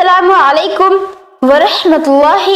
السلام علیکم ورحمۃ اللہ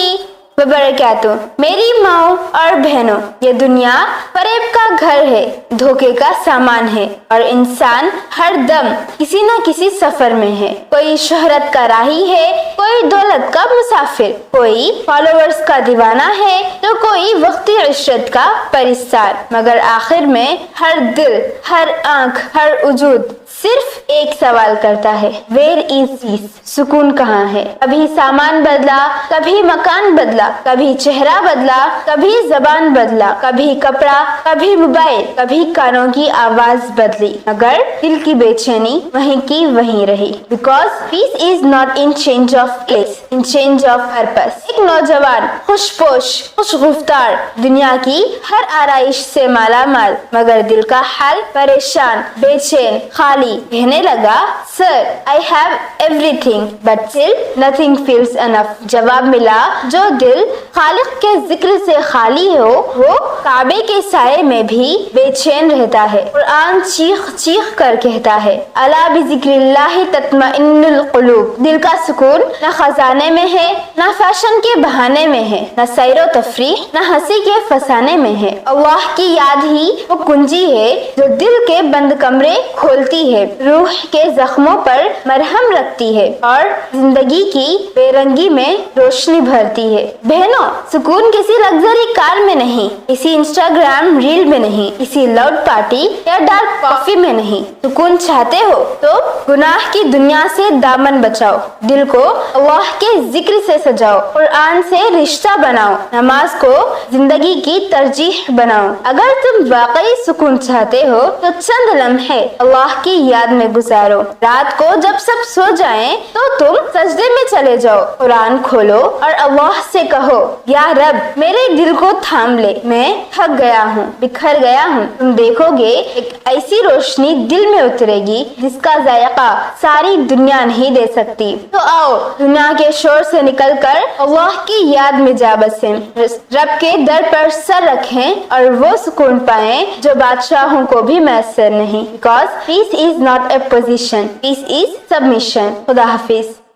وبرکاتہ۔ میری ماں اور بہنوں، یہ دنیا فریب کا گھر ہے، دھوکے کا سامان ہے، اور انسان ہر دم کسی نہ کسی سفر میں ہے۔ کوئی شہرت کا راہی ہے، کوئی دولت کا مسافر، کوئی فالوورز کا دیوانہ ہے تو کوئی وقتی عشرت کا پرستار، مگر آخر میں ہر دل، ہر آنکھ، ہر وجود صرف ایک سوال کرتا ہے، ویئر از پیس؟ سکون کہاں ہے؟ کبھی سامان بدلا، کبھی مکان بدلا، کبھی چہرہ بدلا، کبھی زبان بدلا، کبھی کپڑا، کبھی موبائل، کبھی کانوں کی آواز بدلی، مگر دل کی بے چینی وہیں کی وہیں رہی۔ Because peace is not in change of place, in change of purpose. ایک نوجوان خوش پوش، خوش گفتار، دنیا کی ہر آرائش سے مالا مال، مگر دل کا حال پریشان، بے چین، خالی، کہنے لگا سر I have everything but still nothing feels enough۔ جواب ملا، جو دل خالق کے ذکر سے خالی ہو وہ کعبے کے سائے میں بھی بے چین رہتا ہے۔ قرآن چیخ چیخ کر کہتا ہے، الا بذکر اللہ تطمئن القلوب۔ دل کا سکون نہ خزانے میں ہے، نہ فیشن کے بہانے میں ہے، نہ سیر و تفریح، نہ ہنسی کے فسانے میں ہے۔ اللہ کی یاد ہی وہ کنجی ہے جو دل کے بند کمرے کھولتی ہے، روح کے زخموں پر مرہم رکھتی ہے اور زندگی کی بے رنگی میں روشنی بھرتی ہے۔ بہنوں، سکون کسی لگژری کار میں نہیں، کسی انسٹاگرام ریل میں نہیں، کسی لاؤڈ پارٹی یا ڈارک کافی میں نہیں۔ سکون چاہتے ہو تو گناہ کی دنیا سے دامن بچاؤ، دل کو اللہ کے ذکر سے سجاؤ، قرآن سے رشتہ بناؤ، نماز کو زندگی کی ترجیح بناؤ۔ اگر تم واقعی سکون چاہتے ہو تو چند لمحے اللہ کی یاد میں گزارو۔ رات کو جب سب سو جائیں تو تم سجدے میں چلے جاؤ، قرآن کھولو اور اللہ سے کہو، یا رب میرے دل کو تھام لے، میں تھک گیا ہوں، بکھر گیا ہوں۔ تم دیکھو گے ایک ایسی روشنی دل میں اترے گی جس کا ذائقہ ساری دنیا نہیں دے سکتی۔ تو آؤ دنیا کے شور سے نکل کر اللہ کی یاد میں جا بسیں، رب کے در پر سر رکھیں اور وہ سکون پائیں جو بادشاہوں کو بھی میسر نہیں۔ Because peace is not a position, peace is submission۔ خدا حافظ۔